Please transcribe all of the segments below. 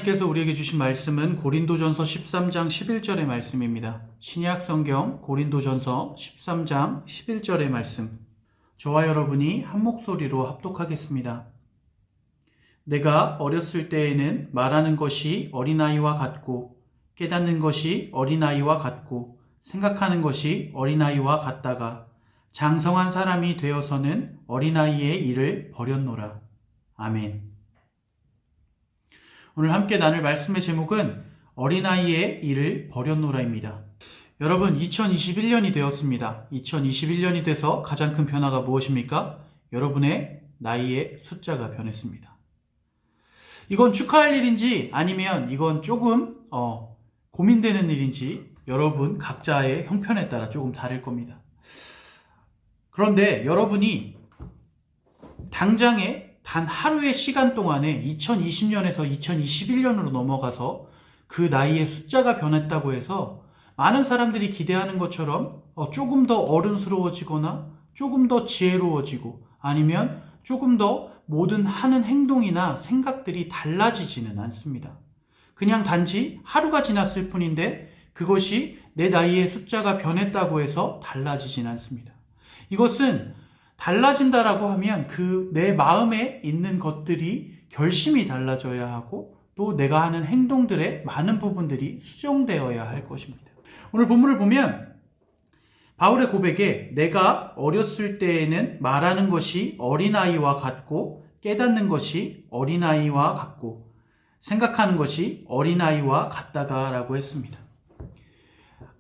하나님께서 우리에게 주신 말씀은 고린도전서 13장 11절의 말씀입니다. 신약 성경 고린도전서 13장 11절의 말씀. 저와 여러분이 한 목소리로 합독하겠습니다. 내가 어렸을 때에는 말하는 것이 어린아이와 같고 깨닫는 것이 어린아이와 같고 생각하는 것이 어린아이와 같다가 장성한 사람이 되어서는 어린아이의 일을 버렸노라. 아멘. 오늘 함께 나눌 말씀의 제목은 어린아이의 일을 버렸노라입니다. 여러분, 2021년이 되었습니다. 2021년이 돼서 가장 큰 변화가 무엇입니까? 여러분의 나이의 숫자가 변했습니다. 이건 축하할 일인지 아니면 이건 조금 고민되는 일인지 여러분 각자의 형편에 따라 조금 다를 겁니다. 그런데 여러분이 당장에 단 하루의 시간 동안에 2020년에서 2021년으로 넘어가서 그 나이의 숫자가 변했다고 해서 많은 사람들이 기대하는 것처럼 조금 더 어른스러워지거나 조금 더 지혜로워지고 아니면 조금 더 모든 하는 행동이나 생각들이 달라지지는 않습니다. 그냥 단지 하루가 지났을 뿐인데 그것이 내 나이의 숫자가 변했다고 해서 달라지진 않습니다. 이것은 달라진다라고 하면 그 내 마음에 있는 것들이 결심이 달라져야 하고 또 내가 하는 행동들의 많은 부분들이 수정되어야 할 것입니다. 오늘 본문을 보면 바울의 고백에 내가 어렸을 때에는 말하는 것이 어린아이와 같고 깨닫는 것이 어린아이와 같고 생각하는 것이 어린아이와 같다가 라고 했습니다.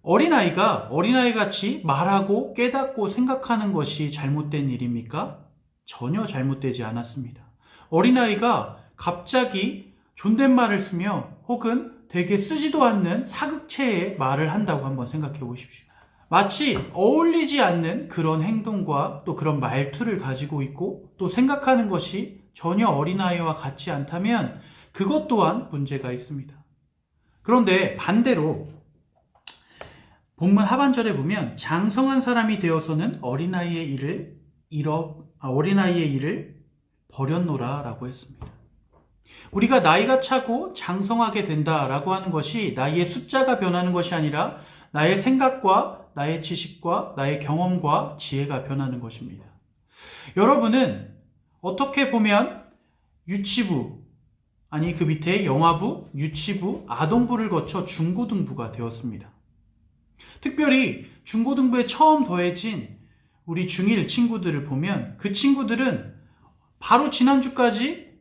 어린아이가 어린아이같이 말하고 깨닫고 생각하는 것이 잘못된 일입니까? 전혀 잘못되지 않았습니다. 어린아이가 갑자기 존댓말을 쓰며 혹은 되게 쓰지도 않는 사극체의 말을 한다고 한번 생각해 보십시오. 마치 어울리지 않는 그런 행동과 또 그런 말투를 가지고 있고 또 생각하는 것이 전혀 어린아이와 같지 않다면 그것 또한 문제가 있습니다. 그런데 반대로 본문 하반절에 보면 장성한 사람이 되어서는 어린아이의 일을 버렸노라 라고 했습니다. 우리가 나이가 차고 장성하게 된다라고 하는 것이 나이의 숫자가 변하는 것이 아니라 나의 생각과 나의 지식과 나의 경험과 지혜가 변하는 것입니다. 여러분은 어떻게 보면 유치부, 아니 그 밑에 영아부, 유치부, 아동부를 거쳐 중고등부가 되었습니다. 특별히 중고등부에 처음 더해진 우리 중1 친구들을 보면 그 친구들은 바로 지난주까지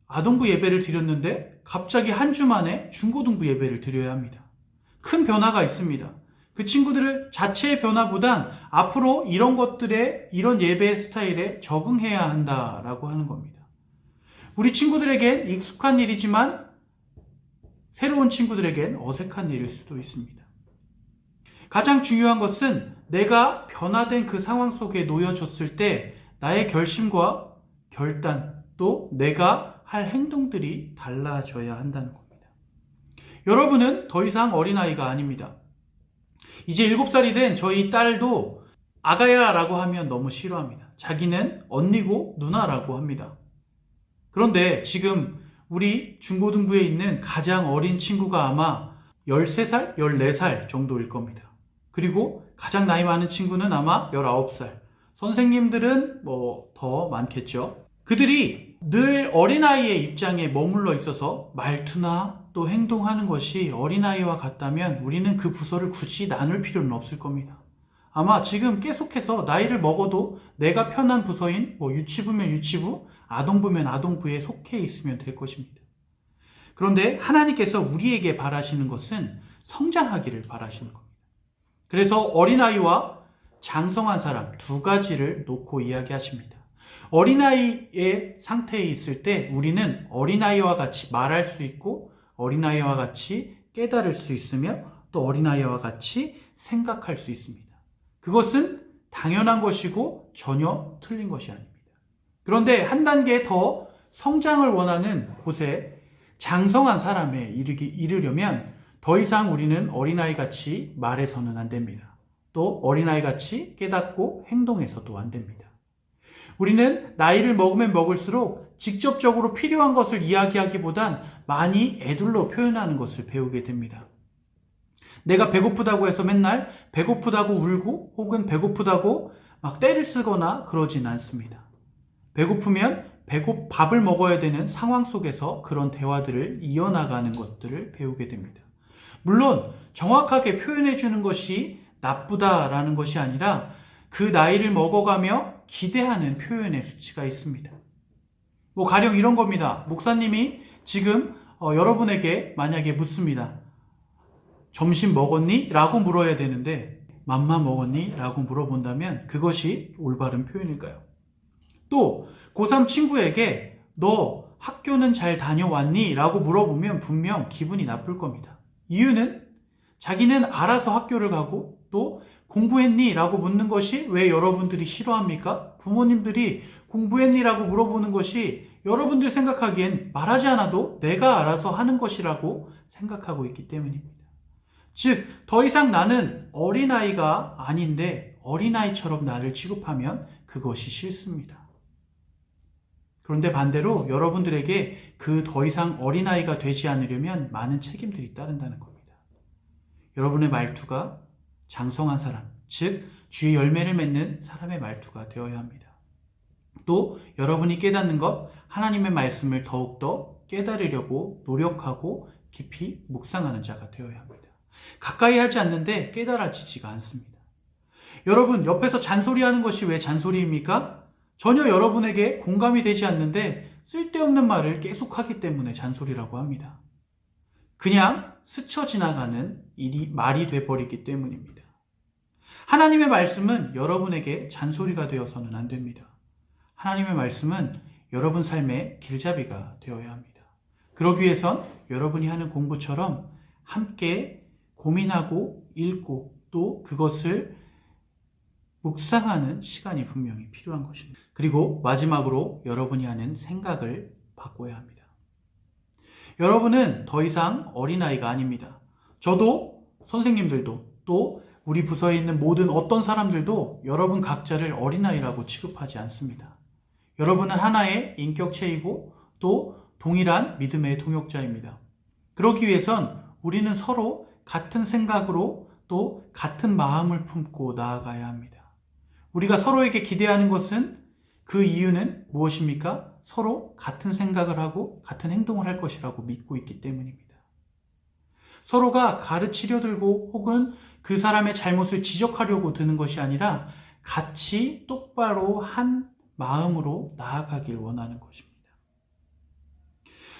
아동부 예배를 드렸는데 갑자기 한 주 만에 중고등부 예배를 드려야 합니다. 큰 변화가 있습니다. 그 친구들 자체의 변화보단 앞으로 이런 것들에 이런 예배 스타일에 적응해야 한다라고 하는 겁니다. 우리 친구들에겐 익숙한 일이지만 새로운 친구들에겐 어색한 일일 수도 있습니다. 가장 중요한 것은 내가 변화된 그 상황 속에 놓여졌을 때 나의 결심과 결단 또 내가 할 행동들이 달라져야 한다는 겁니다. 여러분은 더 이상 어린아이가 아닙니다. 이제 7살이 된 저희 딸도 아가야라고 하면 너무 싫어합니다. 자기는 언니고 누나라고 합니다. 그런데 지금 우리 중고등부에 있는 가장 어린 친구가 아마 13살, 14살 정도일 겁니다. 그리고 가장 나이 많은 친구는 아마 19살. 선생님들은 더 많겠죠. 그들이 늘 어린아이의 입장에 머물러 있어서 말투나 또 행동하는 것이 어린아이와 같다면 우리는 그 부서를 굳이 나눌 필요는 없을 겁니다. 아마 지금 계속해서 나이를 먹어도 내가 편한 부서인 유치부면 유치부, 아동부면 아동부에 속해 있으면 될 것입니다. 그런데 하나님께서 우리에게 바라시는 것은 성장하기를 바라시는 겁니다. 그래서 어린아이와 장성한 사람 두 가지를 놓고 이야기하십니다. 어린아이의 상태에 있을 때 우리는 어린아이와 같이 말할 수 있고 어린아이와 같이 깨달을 수 있으며 또 어린아이와 같이 생각할 수 있습니다. 그것은 당연한 것이고 전혀 틀린 것이 아닙니다. 그런데 한 단계 더 성장을 원하는 곳에 장성한 사람에 이르려면 더 이상 우리는 어린아이같이 말해서는 안 됩니다. 또 어린아이같이 깨닫고 행동해서도 안 됩니다. 우리는 나이를 먹으면 먹을수록 직접적으로 필요한 것을 이야기하기보단 많이 애둘러 표현하는 것을 배우게 됩니다. 내가 배고프다고 해서 맨날 배고프다고 울고 혹은 배고프다고 막 떼를 쓰거나 그러진 않습니다. 배고프면 밥을 먹어야 되는 상황 속에서 그런 대화들을 이어나가는 것들을 배우게 됩니다. 물론 정확하게 표현해 주는 것이 나쁘다라는 것이 아니라 그 나이를 먹어가며 기대하는 표현의 수치가 있습니다. 가령 이런 겁니다. 목사님이 지금 여러분에게 만약에 묻습니다. 점심 먹었니? 라고 물어야 되는데 맘마 먹었니? 라고 물어본다면 그것이 올바른 표현일까요? 또 고3 친구에게 너 학교는 잘 다녀왔니? 라고 물어보면 분명 기분이 나쁠 겁니다. 이유는 자기는 알아서 학교를 가고 또 공부했니? 라고 묻는 것이 왜 여러분들이 싫어합니까? 부모님들이 공부했니? 라고 물어보는 것이 여러분들 생각하기엔 말하지 않아도 내가 알아서 하는 것이라고 생각하고 있기 때문입니다. 즉, 더 이상 나는 어린아이가 아닌데 어린아이처럼 나를 취급하면 그것이 싫습니다. 그런데 반대로 여러분들에게 그 더 이상 어린아이가 되지 않으려면 많은 책임들이 따른다는 겁니다. 여러분의 말투가 장성한 사람, 즉 주의 열매를 맺는 사람의 말투가 되어야 합니다. 또 여러분이 깨닫는 것, 하나님의 말씀을 더욱더 깨달으려고 노력하고 깊이 묵상하는 자가 되어야 합니다. 가까이 하지 않는데 깨달아지지가 않습니다. 여러분, 옆에서 잔소리하는 것이 왜 잔소리입니까? 전혀 여러분에게 공감이 되지 않는데 쓸데없는 말을 계속하기 때문에 잔소리라고 합니다. 그냥 스쳐 지나가는 말이 돼버리기 때문입니다. 하나님의 말씀은 여러분에게 잔소리가 되어서는 안 됩니다. 하나님의 말씀은 여러분 삶의 길잡이가 되어야 합니다. 그러기 위해선 여러분이 하는 공부처럼 함께 고민하고 읽고 또 그것을 묵상하는 시간이 분명히 필요한 것입니다. 그리고 마지막으로 여러분이 하는 생각을 바꿔야 합니다. 여러분은 더 이상 어린아이가 아닙니다. 저도 선생님들도 또 우리 부서에 있는 모든 어떤 사람들도 여러분 각자를 어린아이라고 취급하지 않습니다. 여러분은 하나의 인격체이고 또 동일한 믿음의 동역자입니다. 그러기 위해선 우리는 서로 같은 생각으로 또 같은 마음을 품고 나아가야 합니다. 우리가 서로에게 기대하는 것은 그 이유는 무엇입니까? 서로 같은 생각을 하고 같은 행동을 할 것이라고 믿고 있기 때문입니다. 서로가 가르치려 들고 혹은 그 사람의 잘못을 지적하려고 드는 것이 아니라 같이 똑바로 한 마음으로 나아가길 원하는 것입니다.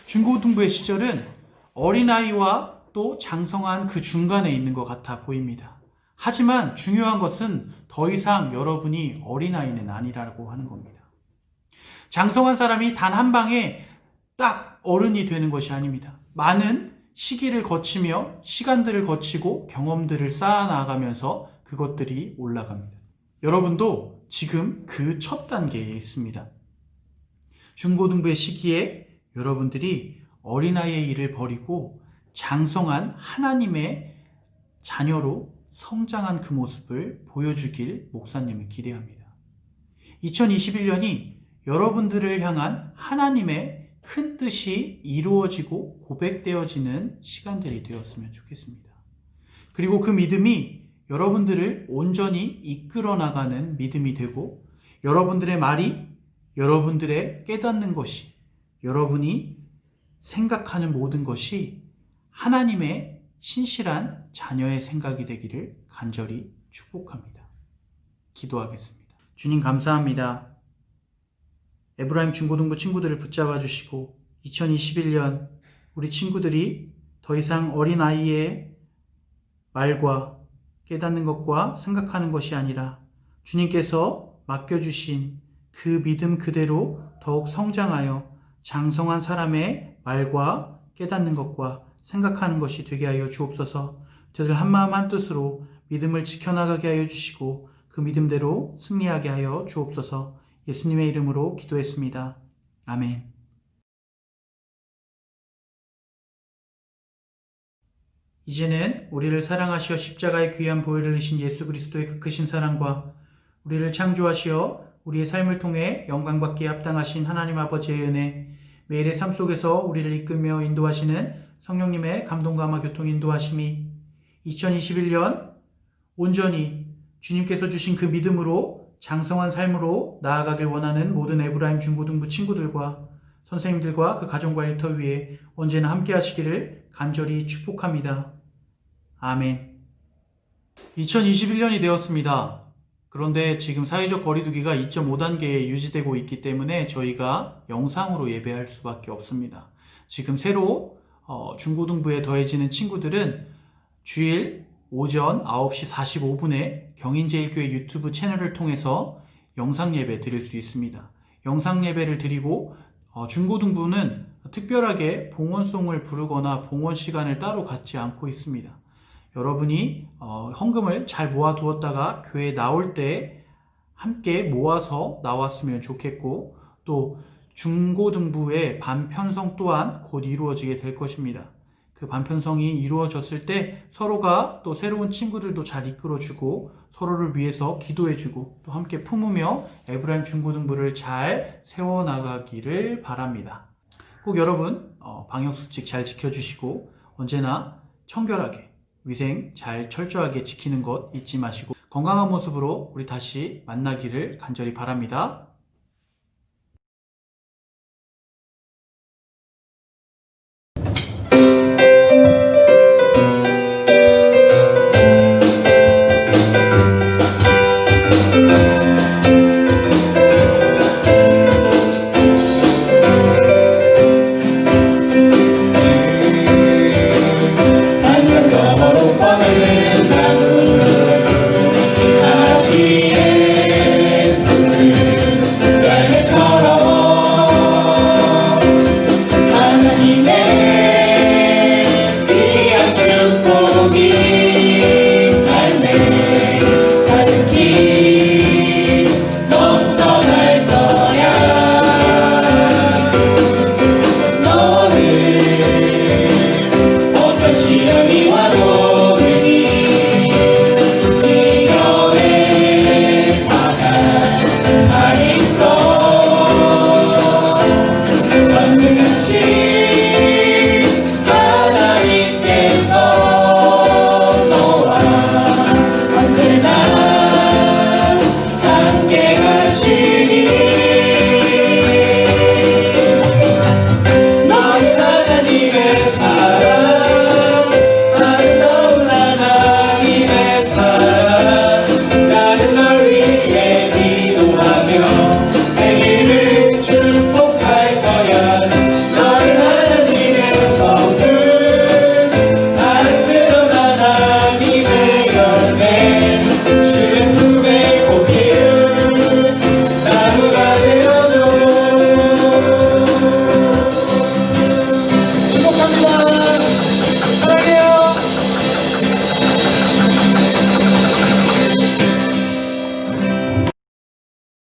중고등부의 시절은 어린아이와 또 장성한 그 중간에 있는 것 같아 보입니다. 하지만 중요한 것은 더 이상 여러분이 어린아이는 아니라고 하는 겁니다. 장성한 사람이 단 한 방에 딱 어른이 되는 것이 아닙니다. 많은 시기를 거치며 시간들을 거치고 경험들을 쌓아나가면서 그것들이 올라갑니다. 여러분도 지금 그 첫 단계에 있습니다. 중고등부의 시기에 여러분들이 어린아이의 일을 버리고 장성한 하나님의 자녀로 성장한 그 모습을 보여주길 목사님은 기대합니다. 2021년이 여러분들을 향한 하나님의 큰 뜻이 이루어지고 고백되어지는 시간들이 되었으면 좋겠습니다. 그리고 그 믿음이 여러분들을 온전히 이끌어 나가는 믿음이 되고 여러분들의 말이 여러분들의 깨닫는 것이 여러분이 생각하는 모든 것이 하나님의 신실한 자녀의 생각이 되기를 간절히 축복합니다. 기도하겠습니다. 주님 감사합니다. 에브라임 중고등부 친구들을 붙잡아 주시고 2021년 우리 친구들이 더 이상 어린아이의 말과 깨닫는 것과 생각하는 것이 아니라 주님께서 맡겨주신 그 믿음 그대로 더욱 성장하여 장성한 사람의 말과 깨닫는 것과 생각하는 것이 되게 하여 주옵소서. 저들 한마음 한뜻으로 믿음을 지켜나가게 하여 주시고 그 믿음대로 승리하게 하여 주옵소서. 예수님의 이름으로 기도했습니다. 아멘. 이제는 우리를 사랑하시어 십자가의 귀한 보혈을 흘리신 예수 그리스도의 그 크신 사랑과 우리를 창조하시어 우리의 삶을 통해 영광받기에 합당하신 하나님 아버지의 은혜, 매일의 삶 속에서 우리를 이끌며 인도하시는 성령님의 감동감화 교통 인도하심이 2021년 온전히 주님께서 주신 그 믿음으로 장성한 삶으로 나아가길 원하는 모든 에브라임 중고등부 친구들과 선생님들과 그 가정과 일터 위에 언제나 함께 하시기를 간절히 축복합니다. 아멘. 2021년이 되었습니다. 그런데 지금 사회적 거리두기가 2.5단계에 유지되고 있기 때문에 저희가 영상으로 예배할 수밖에 없습니다. 지금 새로 중고등부에 더해지는 친구들은 주일 오전 9시 45분에 경인제일교회 유튜브 채널을 통해서 영상 예배 드릴 수 있습니다. 영상 예배를 드리고 중고등부는 특별하게 봉헌송을 부르거나 봉헌 시간을 따로 갖지 않고 있습니다. 여러분이 헌금을 잘 모아두었다가 교회에 나올 때 함께 모아서 나왔으면 좋겠고, 또 중고등부의 반편성 또한 곧 이루어지게 될 것입니다. 그 반편성이 이루어졌을 때 서로가 또 새로운 친구들도 잘 이끌어주고 서로를 위해서 기도해주고 또 함께 품으며 에브라임 중고등부를 잘 세워나가기를 바랍니다. 꼭 여러분 방역수칙 잘 지켜주시고 언제나 청결하게 위생 잘 철저하게 지키는 것 잊지 마시고 건강한 모습으로 우리 다시 만나기를 간절히 바랍니다.